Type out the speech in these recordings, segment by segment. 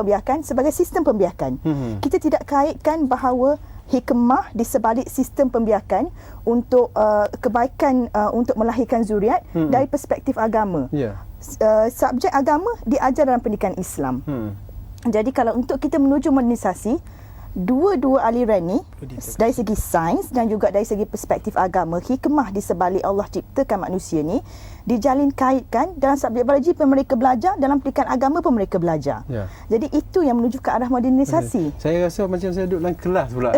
pembiakan sebagai sistem pembiakan. Kita tidak kaitkan bahawa hikmah di sebalik sistem pembiakan untuk kebaikan untuk melahirkan zuriat dari perspektif agama. Subjek agama diajar dalam pendidikan Islam. Jadi kalau untuk kita menuju modernisasi, dua-dua aliran ni dari segi sains dan juga dari segi perspektif agama, hikmah di sebalik Allah ciptakan manusia ni dijalin kaitkan dalam subjek biologi pun mereka belajar, dalam pendidikan agama pun mereka belajar. Jadi itu yang menuju ke arah modernisasi. Saya rasa macam saya duduk dalam kelas pula.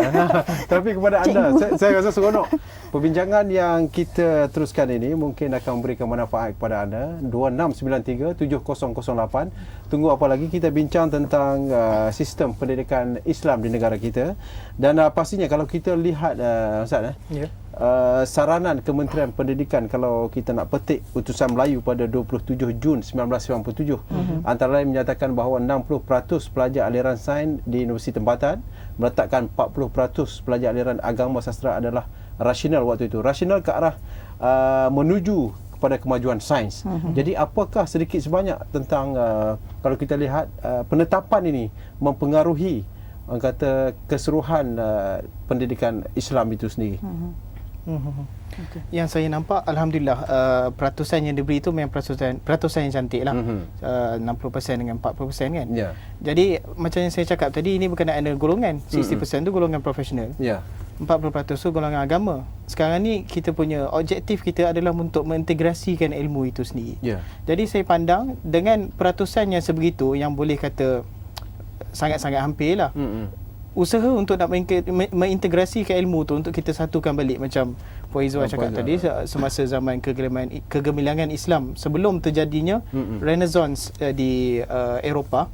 Tapi kepada anda, saya rasa seronok. Perbincangan yang kita teruskan ini mungkin akan memberikan manfaat kepada anda. 2693-7008. Tunggu apa lagi, kita bincang tentang sistem pendidikan Islam di negara kita. Dan pastinya kalau kita lihat Ustaz, saranan Kementerian Pendidikan, kalau kita nak petik Utusan Melayu pada 27 Jun 1997, antara lain menyatakan bahawa 60% pelajar aliran sains di universiti tempatan meletakkan 40% pelajar aliran agama sastra adalah rasional waktu itu. Rasional ke arah menuju kepada kemajuan sains. Jadi apakah sedikit sebanyak tentang kalau kita lihat penetapan ini mempengaruhi orang kata keseluruhan pendidikan Islam itu sendiri? Yang saya nampak, alhamdulillah, peratusan yang diberi itu memang peratusan yang cantik lah. 60% dengan 40% kan. Jadi macam yang saya cakap tadi, ini berkenaan dengan golongan. 60% tu golongan profesional, 40% tu golongan agama. Sekarang ni kita punya objektif kita adalah untuk mengintegrasikan ilmu itu sendiri. Jadi saya pandang dengan peratusan yang sebegitu, yang boleh kata sangat-sangat hampir lah, usaha untuk nak mengintegrasikan ilmu tu untuk kita satukan balik, macam Puan Izzuan cakap tadi, semasa zaman kegemilangan Islam sebelum terjadinya Renaissance di Eropah,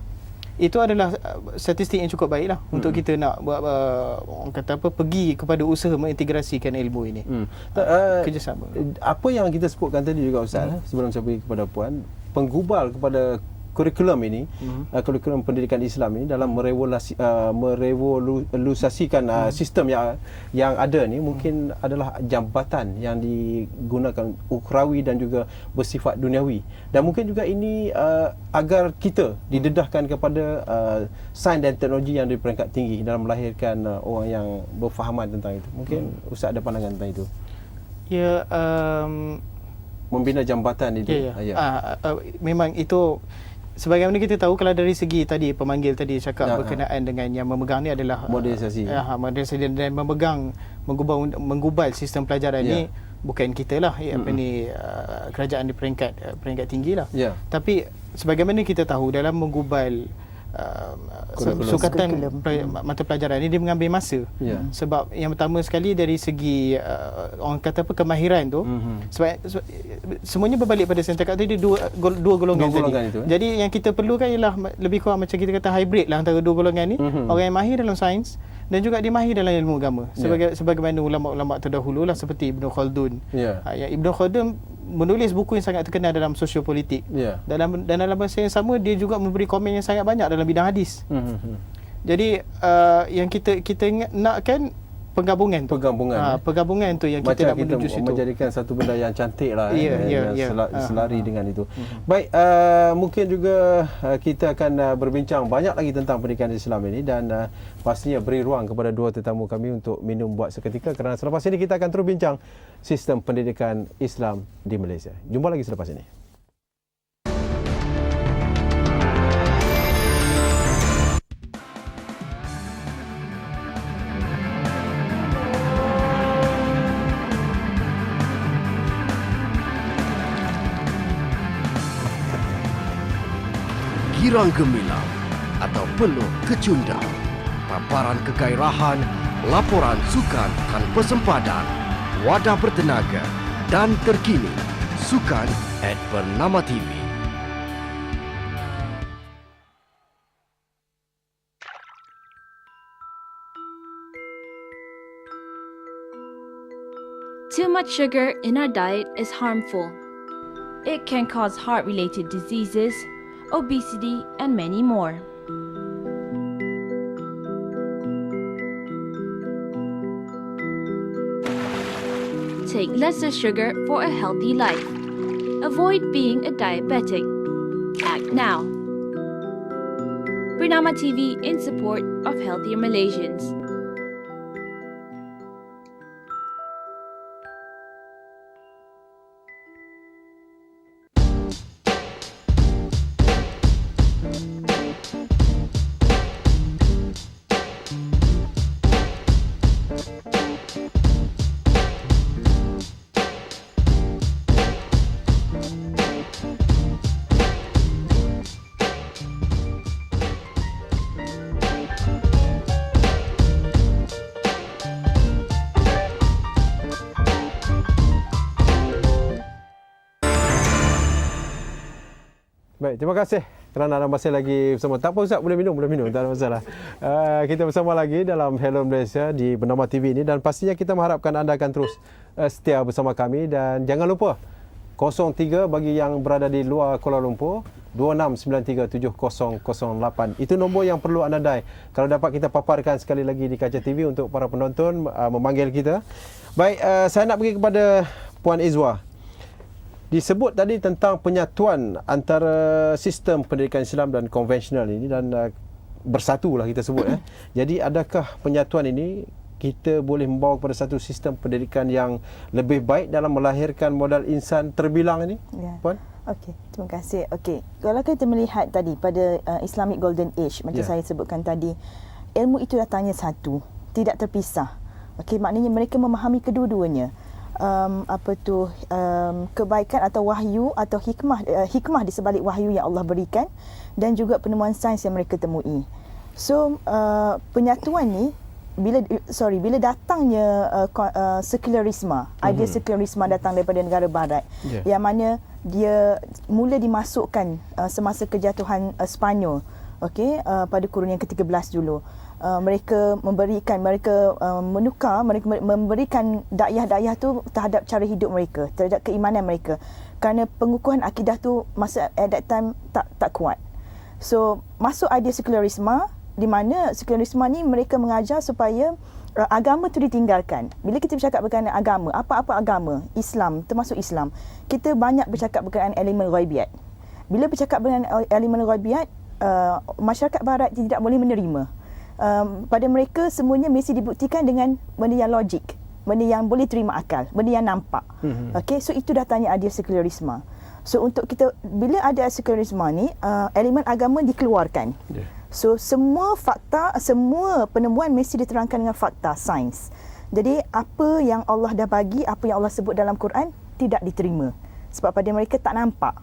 itu adalah statistik yang cukup baik lah untuk kita nak buat orang kata apa, pergi kepada usaha mengintegrasikan ilmu ini. Kerjasama. Apa yang kita sebutkan tadi juga Ustaz, sebelum saya pergi kepada Puan, penggubal kepada kurikulum ini, kurikulum pendidikan Islam ini dalam merevolusikan sistem yang ada ni, mungkin adalah jambatan yang digunakan ukhrawi dan juga bersifat duniawi, dan mungkin juga ini agar kita didedahkan kepada sains dan teknologi yang di peringkat tinggi dalam melahirkan orang yang berfahaman tentang itu. Mungkin Ustaz ada pandangan tentang itu? Membina jambatan itu. Memang itu, sebagaimana kita tahu, kalau dari segi tadi pemanggil tadi cakap berkenaan dengan yang memegang ni adalah modernisasi, modernisasi dan menggubal sistem pelajaran ni, bukan kita lah, kerajaan di peringkat tinggi lah. Tapi sebagaimana kita tahu, dalam menggubal sukatan mata pelajaran ini, dia mengambil masa. Sebab yang pertama sekali dari segi orang kata apa, kemahiran tu, sebab semuanya berbalik pada saya cakap tadi, dua golongan tadi. Jadi yang kita perlukan ialah lebih kurang macam kita kata hybrid lah antara dua golongan ni. Orang yang mahir dalam sains dan juga dia mahir dalam ilmu agama. Sebagaimana ulama-ulama terdahulu lah, seperti Ibn Khaldun. Ibn Khaldun menulis buku yang sangat terkenal dalam sosiopolitik. Dan dalam masa yang sama, dia juga memberi komen yang sangat banyak dalam bidang hadis. Jadi yang kita nakkan penggabungan tu yang kita nak menuju situ, menjadikan satu benda yang cantik lah, selari dengan itu. Baik, mungkin juga kita akan berbincang banyak lagi tentang pendidikan Islam ini, dan pastinya beri ruang kepada dua tetamu kami untuk minum buat seketika, kerana selepas ini kita akan terus bincang sistem pendidikan Islam di Malaysia. Jumpa lagi selepas ini. Girang gemilang atau penuh kecundang, paparan kegairahan, laporan sukan tanpa sempadan, wadah bertenaga dan terkini, Sukan @Bernama TV. Too much sugar in our diet is harmful. It can cause heart-related diseases, obesity, and many more. Take lesser sugar for a healthy life. Avoid being a diabetic. Act now. Bernama TV in support of healthier Malaysians. Baik, terima kasih kerana anda masih lagi bersama. Tak apa Ustaz, boleh minum, tak ada masalah. Kita bersama lagi dalam Hello Malaysia di Bernama TV ini dan pastinya kita mengharapkan anda akan terus setia bersama kami dan jangan lupa 03 bagi yang berada di luar Kuala Lumpur 26937008. Itu nombor yang perlu anda dial. Kalau dapat kita paparkan sekali lagi di kaca TV untuk para penonton memanggil kita. Baik, saya nak pergi kepada Puan Izwa. Disebut tadi tentang penyatuan antara sistem pendidikan Islam dan konvensional ini dan bersatulah kita sebut. Jadi adakah penyatuan ini kita boleh membawa kepada satu sistem pendidikan yang lebih baik dalam melahirkan modal insan terbilang ini? Ya. Puan? Okey, terima kasih. Okey, kalau kita melihat tadi pada Islamic Golden Age macam saya sebutkan tadi, ilmu itu datangnya satu, tidak terpisah. Okey, maknanya mereka memahami kedua-duanya. Kebaikan atau wahyu atau hikmah di sebalik wahyu yang Allah berikan dan juga penemuan sains yang mereka temui. So penyatuan ni bila datangnya sekularisme, idea sekularisme datang daripada negara barat, yang mana dia mula dimasukkan semasa kejatuhan Sepanyol, pada kurun yang ke-13 dulu. Mereka memberikan dakwah tu terhadap cara hidup mereka, terhadap keimanan mereka, kerana pengukuhan akidah tu masa at that time tak kuat. So masuk idea sekularisme, di mana sekularisme ni mereka mengajar supaya agama tu ditinggalkan. Bila kita bercakap berkenaan agama, apa-apa agama, Islam, termasuk Islam, kita banyak bercakap berkenaan elemen ghaibiyat. Bila bercakap berkenaan elemen ghaibiyat, masyarakat barat tidak boleh menerima. Pada mereka semuanya mesti dibuktikan dengan benda yang logik, benda yang boleh terima akal, benda yang nampak. So itu datangnya idea sekularisme. So untuk kita, bila ada sekularisme ni, elemen agama dikeluarkan. So semua fakta, semua penemuan mesti diterangkan dengan fakta, sains. Jadi apa yang Allah dah bagi, apa yang Allah sebut dalam Quran tidak diterima. Sebab pada mereka tak nampak,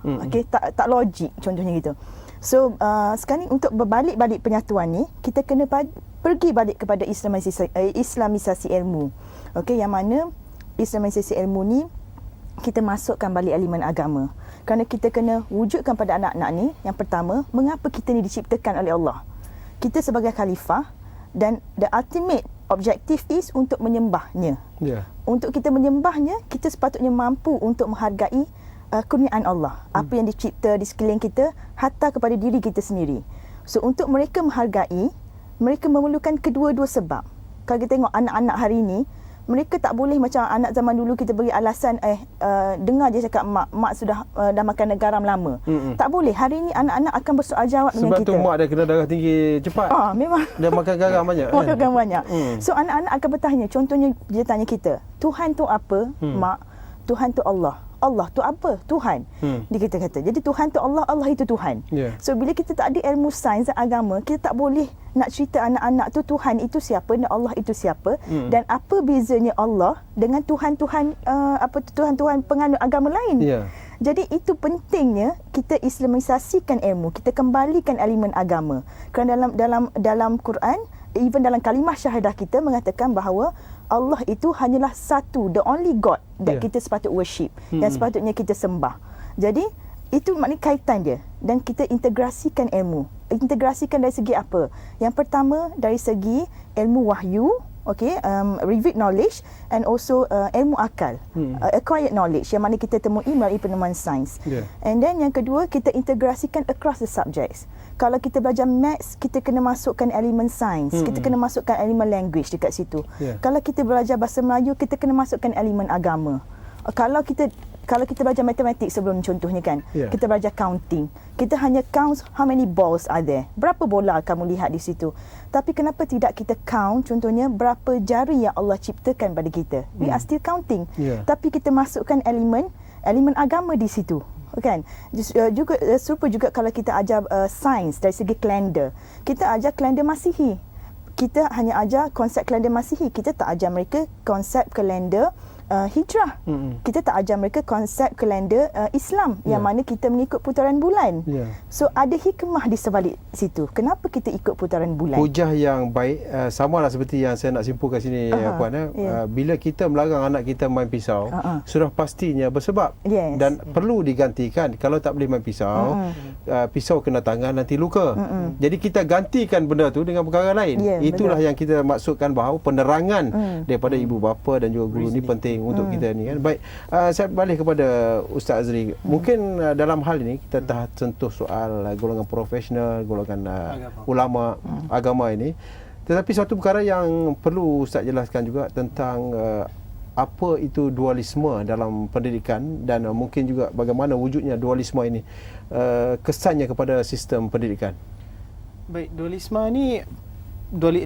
tak logik, contohnya gitu. So sekarang ni untuk berbalik-balik penyatuan ni, kita kena pergi balik kepada islamisasi ilmu. Yang mana islamisasi ilmu ni kita masukkan balik elemen agama. Kerana kita kena wujudkan pada anak-anak ni, yang pertama, mengapa kita ni diciptakan oleh Allah. Kita sebagai khalifah dan the ultimate objective is untuk menyembahnya. Untuk kita menyembahnya, kita sepatutnya mampu untuk menghargai kurniaan Allah, apa yang dicipta di sekeliling kita, hatta kepada diri kita sendiri. So untuk mereka menghargai, mereka memerlukan kedua-dua sebab. Kalau kita tengok anak-anak hari ini, mereka tak boleh macam anak zaman dulu kita beri alasan dengar je cakap mak sudah dah makan garam lama. Tak boleh. Hari ini anak-anak akan bersoal jawab dengan kita. Sebab tu mak dia kena darah tinggi cepat. Memang. Dia makan garam banyak. Makan garam banyak. So anak-anak akan bertanya, contohnya dia tanya kita, Tuhan tu apa? Mak, Tuhan tu Allah. Allah tu apa? Tuhan. Dia kata. Jadi Tuhan tu Allah, Allah itu Tuhan. So bila kita tak ada ilmu sains dan agama, kita tak boleh nak cerita anak-anak tu Tuhan itu siapa dan Allah itu siapa, dan apa bezanya Allah dengan Tuhan-Tuhan Tuhan-Tuhan penganut agama lain. Jadi itu pentingnya kita islamisasikan ilmu, kita kembalikan elemen agama. Kerana dalam Quran, even dalam kalimah syahadah kita mengatakan bahawa Allah itu hanyalah satu, the only God that kita sepatut worship, yang sepatutnya kita sembah. Jadi itu maknanya kaitan dia, dan kita integrasikan ilmu. Integrasikan dari segi apa? Yang pertama dari segi ilmu wahyu, revealed knowledge, and also ilmu akal, acquired knowledge yang mana kita temui melalui penemuan sains. And then yang kedua, kita integrasikan across the subjects. Kalau kita belajar maths, kita kena masukkan elemen sains, kita kena masukkan elemen language dekat situ. Kalau kita belajar bahasa Melayu, kita kena masukkan elemen agama. Kalau kita Kalau kita belajar matematik sebelum contohnya kan, kita belajar counting. Kita hanya count how many balls are there. Berapa bola kamu lihat di situ. Tapi kenapa tidak kita count contohnya berapa jari yang Allah ciptakan pada kita. We are still counting. Tapi kita masukkan elemen agama di situ. Kan? Juga serupa juga kalau kita ajar sains dari segi kalender. Kita ajar kalender Masihi. Kita hanya ajar konsep kalender Masihi. Kita tak ajar mereka konsep kalender Hijrah. Kita tak ajar mereka konsep kalender Islam yang mana kita mengikut putaran bulan. So ada hikmah di sebalik situ. Kenapa kita ikut putaran bulan? Hujah yang baik samalah seperti yang saya nak simpulkan sini Puan. Bila kita melarang anak kita main pisau, sudah pastinya bersebab dan perlu digantikan. Kalau tak boleh main pisau, pisau kena tangan nanti luka. Jadi kita gantikan benda tu dengan perkara lain. Itulah yang kita maksudkan bahawa penerangan daripada ibu bapa dan juga guru ni penting untuk kita ni kan. Baik, saya balik kepada Ustaz Azri. Mungkin dalam hal ini kita dah sentuh soal golongan profesional, golongan ulama agama ini. Tetapi satu perkara yang perlu Ustaz jelaskan juga tentang apa itu dualisme dalam pendidikan dan mungkin juga bagaimana wujudnya dualisme ini, kesannya kepada sistem pendidikan. Baik,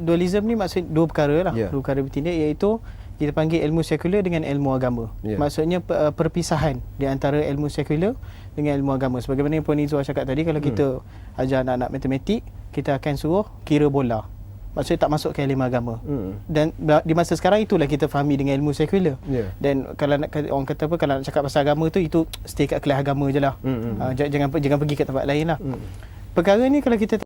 dualism ni maksud dua perkara lah. Dua perkara bertindak, iaitu kita panggil ilmu sekular dengan ilmu agama. Maksudnya perpisahan di antara ilmu sekular dengan ilmu agama. Sebagaimana yang Puan Izzuah cakap tadi, kalau kita ajar anak-anak matematik, kita akan suruh kira bola. Maksudnya tak masuk ke ilmu agama. Dan di masa sekarang itulah kita fahami dengan ilmu sekular. Dan kalau nak, orang kata apa, kalau nak cakap pasal agama tu, itu stay kat kelas agama je lah. Jangan pergi ke tempat lain lah. Perkara ni kalau kita